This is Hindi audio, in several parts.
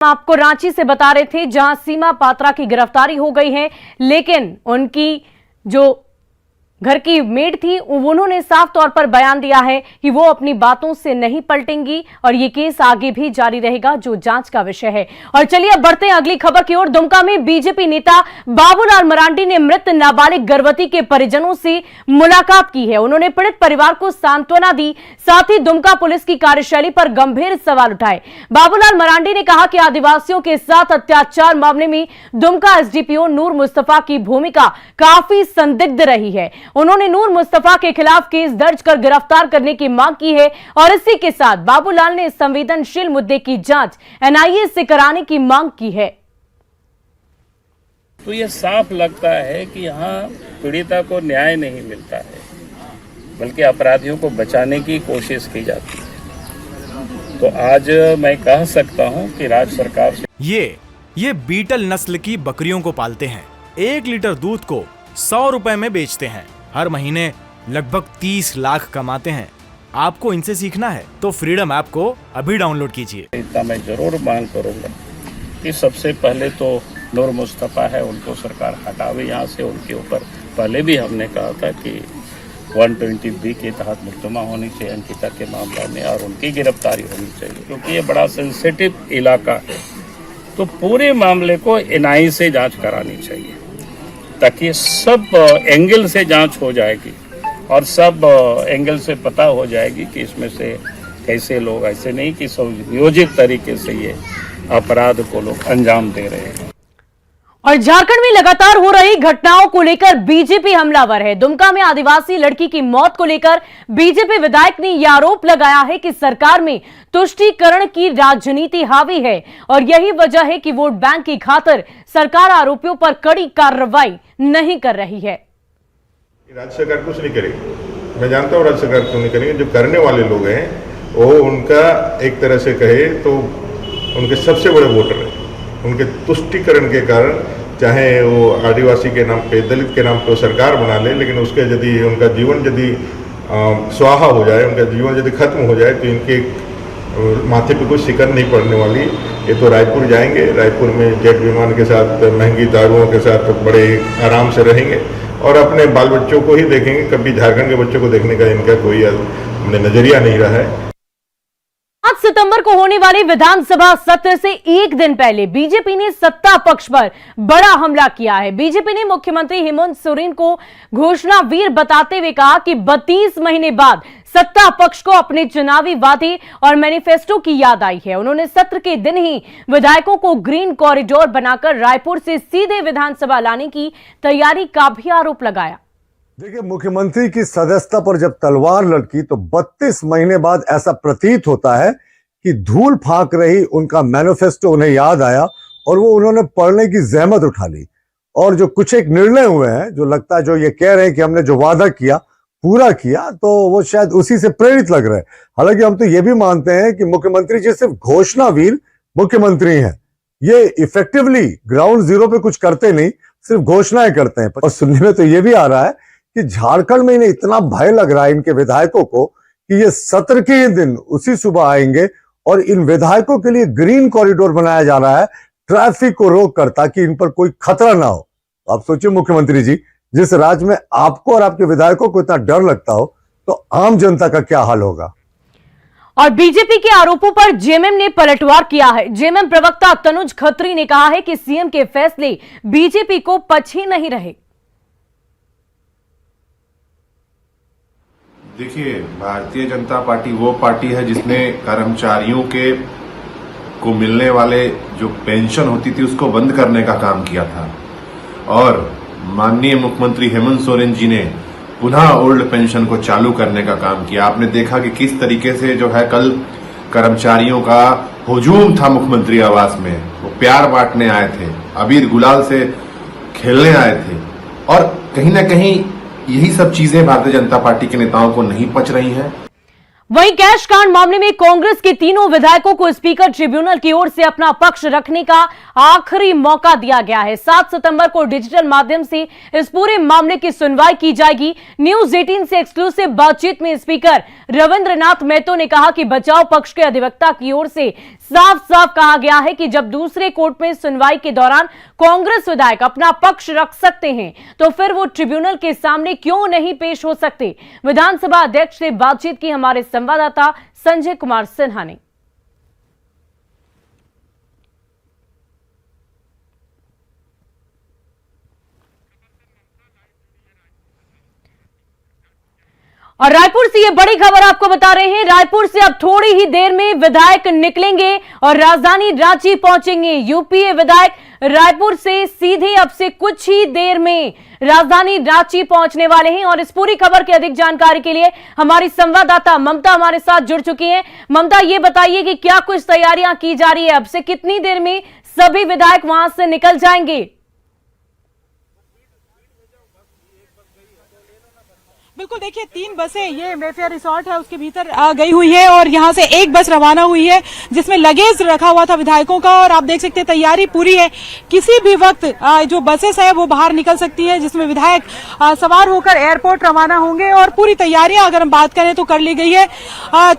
आपको रांची से बता रहे थे जहां सीमा पात्रा की गिरफ्तारी हो गई है, लेकिन उनकी जो घर की मेड थी उन्होंने साफ तौर पर बयान दिया है कि वो अपनी बातों से नहीं पलटेंगी और ये केस आगे भी जारी रहेगा, जो जांच का विषय है। और चलिए अब बढ़ते हैं अगली खबर की ओर। दुमका में बीजेपी नेता बाबूलाल मरांडी ने मृत नाबालिग गर्भवती के परिजनों से मुलाकात की है। उन्होंने पीड़ित परिवार को सांत्वना दी, साथ ही दुमका पुलिस की कार्यशैली पर गंभीर सवाल उठाए। बाबूलाल मरांडी ने कहा कि आदिवासियों के साथ अत्याचार मामले में दुमका एसडीपीओ नूर मुस्तफा की भूमिका काफी संदिग्ध रही है। उन्होंने नूर मुस्तफा के खिलाफ केस दर्ज कर गिरफ्तार करने की मांग की है और इसी के साथ बाबूलाल ने इस संवेदनशील मुद्दे की जांच एनआईए से कराने की मांग की है। तो ये साफ लगता है कि यहाँ पीड़िता को न्याय नहीं मिलता है, बल्कि अपराधियों को बचाने की कोशिश की जाती है। तो आज मैं कह सकता हूँ कि राज्य सरकार से ये बीटल नस्ल की बकरियों को पालते हैं। 1 लीटर दूध को 100 रुपए में बेचते हैं। हर महीने लगभग 30 लाख कमाते हैं। आपको इनसे सीखना है तो फ्रीडम ऐप को अभी डाउनलोड कीजिए। इतना मैं जरूर मांग करूंगा कि सबसे पहले तो नूर मुस्तफा है, उनको सरकार हटावे यहाँ से। उनके ऊपर पहले भी हमने कहा था कि 120B के तहत मुकदमा होनी चाहिए अंकिता के मामला में और उनकी गिरफ्तारी होनी चाहिए, क्योंकि ये बड़ा सेंसिटिव इलाका है। तो पूरे मामले को एनआईए से जांच करानी चाहिए ताकि सब एंगल से जांच हो जाएगी और सब एंगल से पता हो जाएगी कि इसमें से कैसे लोग, ऐसे नहीं कि सुनियोजित तरीके से ये अपराध को लोग अंजाम दे रहे हैं। और झारखंड में लगातार हो रही घटनाओं को लेकर बीजेपी हमलावर है। दुमका में आदिवासी लड़की की मौत को लेकर बीजेपी विधायक ने यह आरोप लगाया है कि सरकार में तुष्टीकरण की राजनीति हावी है और यही वजह है कि वोट बैंक की खातिर सरकार आरोपियों पर कड़ी कार्रवाई नहीं कर रही है। राज्य सरकार कुछ नहीं करेगी, मैं जानता हूँ राज्य सरकार क्यों नहीं करेगी। जो करने वाले लोग हैं वो उनका एक तरह से कहे तो उनके सबसे बड़े वोटर हैं। उनके तुष्टीकरण के कारण चाहे वो आदिवासी के नाम पे, दलित के नाम पे सरकार बना ले, लेकिन उसके यदि उनका जीवन यदि स्वाहा हो जाए, उनका जीवन यदि खत्म हो जाए तो इनके माथे पे कोई शिकन नहीं पड़ने वाली। ये तो रायपुर जाएंगे, रायपुर में जेट विमान के साथ, महंगी दारुओं के साथ बड़े आराम से रहेंगे और अपने बाल बच्चों को ही देखेंगे। कभी झारखंड के बच्चों को देखने का इनका कोई नजरिया नहीं रहा है। 5 सितंबर को होने वाले विधानसभा सत्र से एक दिन पहले बीजेपी ने सत्ता पक्ष पर बड़ा हमला किया है। बीजेपी ने मुख्यमंत्री हेमंत सोरेन को घोषणा वीर बताते हुए कहा कि 32 महीने बाद सत्ता पक्ष को अपने चुनावी वादे और मैनिफेस्टो की याद आई है। उन्होंने सत्र के दिन ही विधायकों को ग्रीन कॉरिडोर बनाकर रायपुर से सीधे विधानसभा लाने की तैयारी का भी आरोप लगाया। देखिए, मुख्यमंत्री की सदस्यता पर जब तलवार लटकी तो 32 महीने बाद ऐसा प्रतीत होता है कि धूल फांक रही उनका मैनिफेस्टो उन्हें याद आया और वो उन्होंने पढ़ने की जहमत उठा ली। और जो कुछ एक निर्णय हुए हैं, जो लगता है, जो ये कह रहे हैं कि हमने जो वादा किया पूरा किया, तो वो शायद उसी से प्रेरित लग रहे हैं। हालांकि हम तो ये भी मानते हैं कि मुख्यमंत्री जी सिर्फ घोषणावीर मुख्यमंत्री हैं। ये इफेक्टिवली ग्राउंड जीरो पे कुछ करते नहीं, सिर्फ घोषणाएं करते हैं। और सुनने में तो ये भी आ रहा है कि झारखंड में इन्हें इतना भय लग रहा है इनके विधायकों को कि ये सत्र के दिन उसी सुबह आएंगे और इन विधायकों के लिए ग्रीन कॉरिडोर बनाया जा रहा है ट्रैफिक को रोक कर, ताकि इन पर कोई खतरा ना हो। आप सोचिए मुख्यमंत्री जी, जिस राज्य में आपको और आपके विधायकों को इतना डर लगता हो तो आम जनता का क्या हाल होगा। और बीजेपी के आरोपों पर जेएमएम ने पलटवार किया है। जेएमएम प्रवक्ता तनुज खत्री ने कहा है कि सीएम के फैसले बीजेपी को पछी नहीं रहे। देखिए, भारतीय जनता पार्टी वो पार्टी है जिसने कर्मचारियों को मिलने वाले जो पेंशन होती थी उसको बंद करने का काम किया था और माननीय मुख्यमंत्री हेमंत सोरेन जी ने पुनः ओल्ड पेंशन को चालू करने का काम किया। आपने देखा कि किस तरीके से जो है कल कर्मचारियों का हुजूम था मुख्यमंत्री आवास में। वो प्यार बांटने आए थे, अबीर गुलाल से खेलने आए थे और कहीं ना कहीं यही सब चीजें भारतीय जनता पार्टी के नेताओं को नहीं पच रही हैं। वहीं कैश कांड मामले में कांग्रेस के तीनों विधायकों को स्पीकर ट्रिब्यूनल की ओर से अपना पक्ष रखने का आखिरी मौका दिया गया है। 7 सितंबर को डिजिटल माध्यम से इस पूरे मामले की सुनवाई की जाएगी। न्यूज 18 से एक्सक्लूसिव बातचीत में स्पीकर रविंद्रनाथ महतो ने कहा कि बचाव पक्ष के अधिवक्ता की ओर से साफ साफ कहा गया है कि जब दूसरे कोर्ट में सुनवाई के दौरान कांग्रेस विधायक अपना पक्ष रख सकते हैं तो फिर वो ट्रिब्यूनल के सामने क्यों नहीं पेश हो सकते। विधानसभा अध्यक्ष से बातचीत की हमारे संवाददाता संजय कुमार सिन्हा ने। और रायपुर से ये बड़ी खबर आपको बता रहे हैं। रायपुर से अब थोड़ी ही देर में विधायक निकलेंगे और राजधानी रांची पहुंचेंगे। यूपीए विधायक रायपुर से सीधे अब से कुछ ही देर में राजधानी रांची पहुंचने वाले हैं। और इस पूरी खबर की अधिक जानकारी के लिए हमारी संवाददाता ममता हमारे साथ जुड़ चुकी हैं। ममता, ये बताइए कि क्या कुछ तैयारियां की जा रही है, अब से कितनी देर में सभी विधायक वहां से निकल जाएंगे? बिल्कुल, देखिए 3 बसें ये मेफेयर रिसोर्ट है उसके भीतर गई हुई है और यहाँ से एक बस रवाना हुई है जिसमें लगेज रखा हुआ था विधायकों का। और आप देख सकते हैं तैयारी पूरी है, किसी भी वक्त जो बसेस है वो बाहर निकल सकती है, जिसमें विधायक सवार होकर एयरपोर्ट रवाना होंगे। और पूरी तैयारियां अगर हम बात करें तो कर ली गई है।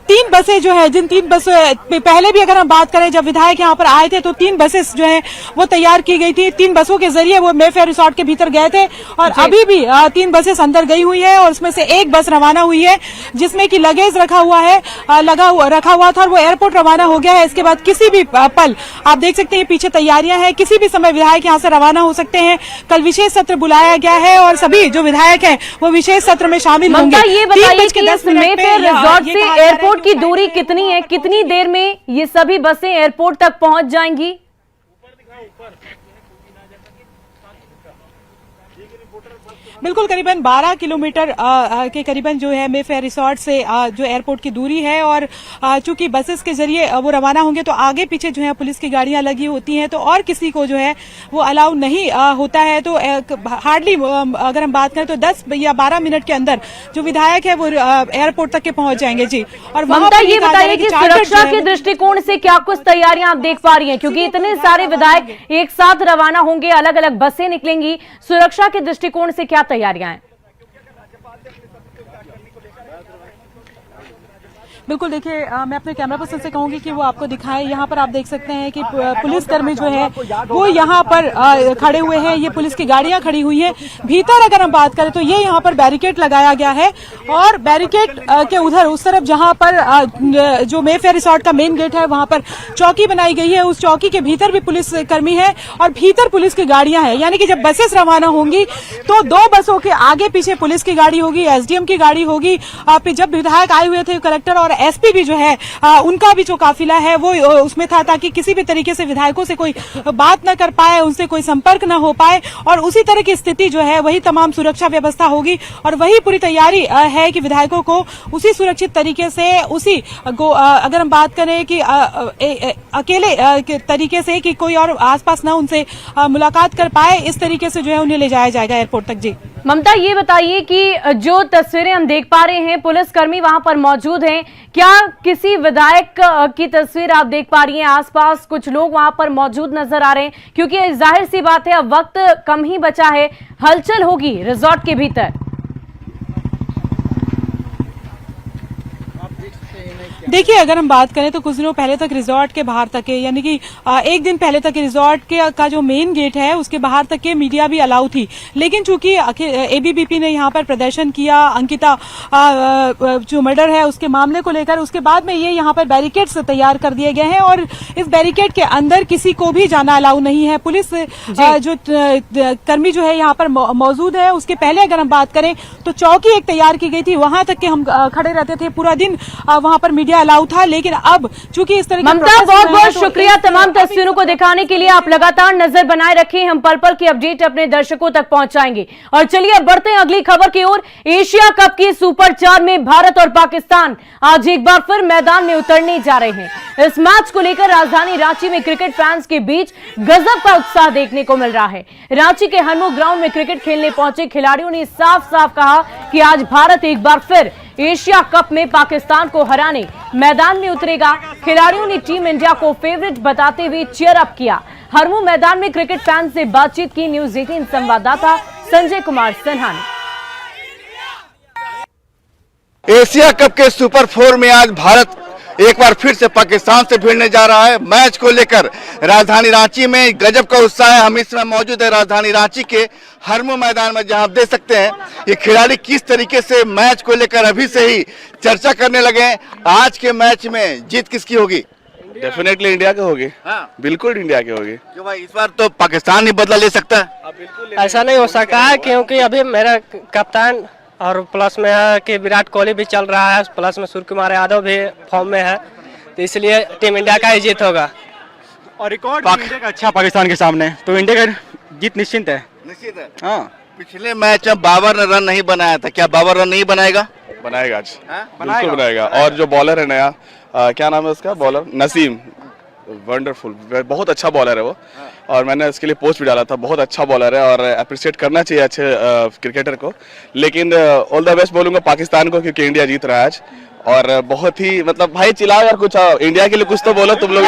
3 बसें जो है, जिन 3 बसें पहले भी अगर हम बात करें जब विधायक यहाँ पर आए थे तो 3 बसेस जो है वो तैयार की गई थी। 3 बसों के जरिए वो मेफेयर रिसोर्ट के भीतर गए थे और अभी भी 3 बसेस अंदर गई हुई है और उसमें से एक बस रवाना हुई है जिसमें कि लगेज रखा हुआ है, रखा हुआ था और वो एयरपोर्ट रवाना हो गया है। इसके बाद किसी भी पल आप देख सकते हैं पीछे तैयारियां हैं, किसी भी समय विधायक यहां से रवाना हो सकते हैं। कल विशेष सत्र बुलाया गया है और सभी जो विधायक हैं वो विशेष सत्र में शामिल होंगे। ये बताइए कि इस मेफेयर रिसोर्ट से एयरपोर्ट की दूरी कितनी है, कितनी देर में ये सभी बसें एयरपोर्ट तक पहुंच जाएंगी? बिल्कुल, करीबन 12 किलोमीटर के करीबन जो है मेफेयर रिसोर्ट से जो एयरपोर्ट की दूरी है। और चूंकि बसेस के जरिए वो रवाना होंगे तो आगे पीछे जो है पुलिस की गाड़ियां लगी होती हैं तो और किसी को जो है वो अलाउ नहीं होता है। तो हार्डली अगर हम बात करें तो 10 या 12 मिनट के अंदर जो विधायक है वो एयरपोर्ट तक के पहुंच जाएंगे। जी, और ममता, ये बताइए कि सुरक्षा के दृष्टिकोण से क्या कुछ तैयारियां आप देख पा रही हैं, क्योंकि इतने सारे विधायक एक साथ रवाना होंगे, अलग अलग बसें निकलेंगी, सुरक्षा के दृष्टिकोण से क्या तैयारियां हैं? बिल्कुल, देखिए मैं अपने कैमरा पर्सन से कहूंगी कि वो आपको दिखाएं। यहाँ पर आप देख सकते हैं कि पुलिसकर्मी जो है वो यहाँ पर खड़े हुए हैं, ये पुलिस की गाड़ियां खड़ी हुई हैं। भीतर अगर हम बात करें तो ये यहाँ पर बैरिकेड लगाया गया है और बैरिकेड के उधर उस तरफ जहाँ पर जो मेफेयर रिसोर्ट का मेन गेट है वहां पर चौकी बनाई गई है। उस चौकी के भीतर भी पुलिस कर्मी है और भीतर पुलिस की गाड़ियां हैं। यानी कि जब बसेस रवाना होंगी तो 2 बसों के आगे पीछे पुलिस की गाड़ी होगी, एसडीएम की गाड़ी होगी। जब विधायक आए हुए थे कलेक्टर और एसपी भी जो है उनका भी जो काफिला है वो उसमें था, ताकि किसी भी तरीके से विधायकों से कोई बात न कर पाए, उनसे कोई संपर्क न हो पाए। और उसी तरह की स्थिति जो है वही तमाम सुरक्षा व्यवस्था होगी और वही पूरी तैयारी है कि विधायकों को उसी सुरक्षित तरीके से अगर हम बात करें कि अकेले तरीके से कि कोई और आसपास न उनसे मुलाकात कर पाए, इस तरीके से जो है उन्हें ले जाया जाएगा एयरपोर्ट तक। जी ममता, ये बताइए कि जो तस्वीरें हम देख पा रहे हैं, पुलिसकर्मी वहां पर मौजूद हैं, क्या किसी विधायक की तस्वीर आप देख पा रही हैं? आसपास कुछ लोग वहां पर मौजूद नजर आ रहे हैं, क्योंकि जाहिर सी बात है अब वक्त कम ही बचा है, हलचल होगी रिजॉर्ट के भीतर। देखिए, अगर हम बात करें तो कुछ दिनों पहले तक रिजॉर्ट के बाहर तक यानी कि एक दिन पहले तक रिजॉर्ट का जो मेन गेट है उसके बाहर तक के मीडिया भी अलाउ थी। लेकिन चूंकि एबीवीपी ने यहाँ पर प्रदर्शन किया अंकिता जो मर्डर है उसके मामले को लेकर, उसके बाद में ये यहाँ पर बैरिकेड्स तैयार कर दिए गए हैं और इस बैरिकेड के अंदर किसी को भी जाना अलाउ नहीं है। पुलिस जो कर्मी जो है यहाँ पर मौजूद है, उसके पहले अगर हम बात करें तो चौकी एक तैयार की गई थी, वहां तक के हम खड़े रहते थे, पूरा दिन वहां पर मीडिया अलाउ था। लेकिन अब चूंकि इस तरह ममता, बहुत बहुत शुक्रिया तमाम तस्वीरों को दिखाने के लिए। आप लगातार नजर बनाए रखें, हम पल पल की अपडेट अपने दर्शकों तक पहुंचाएंगे। और चलिए अब बढ़ते हैं अगली खबर की ओर। एशिया कप की सुपर 4 में भारत और पाकिस्तान आज एक बार फिर मैदान में उतरने जा रहे हैं। इस मैच को लेकर राजधानी रांची में क्रिकेट फैंस के बीच गजब का उत्साह देखने को मिल रहा है। रांची के हरमू ग्राउंड में क्रिकेट खेलने पहुंचे खिलाड़ियों ने साफ साफ कहा कि आज भारत एक बार फिर एशिया कप में पाकिस्तान को हराने मैदान में उतरेगा। खिलाड़ियों ने टीम इंडिया को फेवरेट बताते हुए चीयर अप किया। हरमू मैदान में क्रिकेट फैंस से बातचीत की न्यूज 18 संवाददाता संजय कुमार सिन्हा ने। एशिया कप के सुपर 4 में आज भारत एक बार फिर से पाकिस्तान से भिड़ने जा रहा है। मैच को लेकर राजधानी रांची में गजब का उत्साह है। हम इस समय मौजूद है राजधानी रांची के हरमू मैदान में, जहां आप देख सकते हैं ये खिलाड़ी किस तरीके से मैच को लेकर अभी से ही चर्चा करने लगे हैं। आज के मैच में जीत किसकी होगी? डेफिनेटली इंडिया के होगी। बिल्कुल इंडिया के होगी। क्यों भाई, इस बार तो पाकिस्तान ही बदला ले सकता है। ऐसा नहीं हो सकता है, क्योंकि अभी मेरा कप्तान और प्लस में है कि विराट कोहली भी चल रहा है, प्लस में सूर्य कुमार यादव भी फॉर्म में है, तो इसलिए टीम इंडिया का ही जीत होगा। और रिकॉर्ड इंडिया का अच्छा पाकिस्तान के सामने, तो इंडिया का जीत निश्चित है। निश्चित है। हाँ, पिछले मैच में बाबर ने रन नहीं बनाया था, क्या बाबर रन नहीं बनाएगा? बनाएगा आज, बिल्कुल बनाएगा। और जो बॉलर है नया, क्या नाम है उसका, बॉलर नसीम, वंडरफुल, बहुत अच्छा बॉलर है वो। और मैंने उसके लिए पोस्ट भी डाला था, बहुत अच्छा बॉलर है और अप्रिशिएट करना चाहिए अच्छे क्रिकेटर को। लेकिन ऑल द बेस्ट बोलूंगा पाकिस्तान को, क्योंकि इंडिया जीत रहा है आज। और बहुत ही मतलब भाई चिल्लाओ यार, कुछ इंडिया के लिए कुछ तो बोलो तुम लोग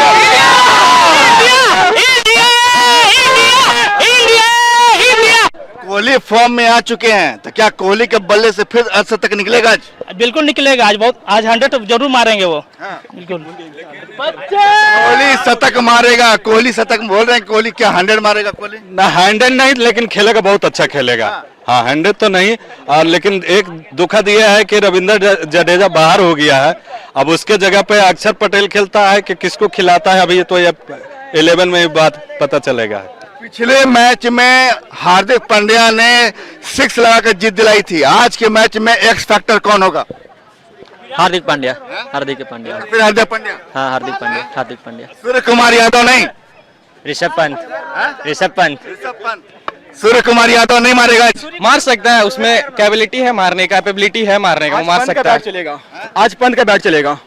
कोहली फॉर्म में आ चुके हैं, तो क्या कोहली के बल्ले से फिर अर्धशतक निकलेगा आज? बिल्कुल निकलेगा आज, बहुत आज 100 जरूर मारेंगे वो। बिल्कुल कोहली शतक मारेगा, कोहली शतक बोल रहे हैं, कोहली क्या 100 मारेगा? कोहली ना 100 नहीं, लेकिन खेलेगा, बहुत अच्छा खेलेगा। हाँ 100 तो नहीं, लेकिन एक दुखद यह है कि रविंद्र जडेजा बाहर हो गया है। अब उसके जगह पे अक्षर पटेल खेलता है कि किसको खिलाता है, अभी तो ये 11 में बात पता चलेगा। पिछले मैच में हार्दिक पांड्या ने 6 लगाकर जीत दिलाई थी, आज के मैच में एक्स फैक्टर कौन होगा? हार्दिक पांड्या, हार्दिक पांड्या, फिर हार्दिक पांड्या। हाँ हार्दिक पांड्या, हार्दिक पांड्या। सूर्य कुमार यादव नहीं, ऋषभ पंत, ऋषभ पंत, सूर्य कुमार यादव नहीं मारेगा? मार सकता है, उसमें कैपेबिलिटी है मारने का, कैपेबिलिटी है मारने का, वो मार सकता है। चलेगा आज, पंत का बैट चलेगा।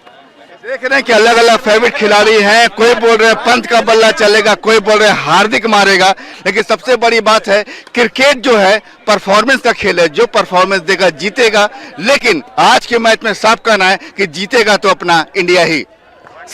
देख रहे हैं कि अलग अलग फेवरेट खिलाड़ी हैं, कोई बोल रहे हैं पंत का बल्ला चलेगा, कोई बोल रहे हैं हार्दिक मारेगा। लेकिन सबसे बड़ी बात है, क्रिकेट जो है परफॉर्मेंस का खेल है, जो परफॉर्मेंस देगा जीतेगा। लेकिन आज के मैच में साफ कहना है कि जीतेगा तो अपना इंडिया ही।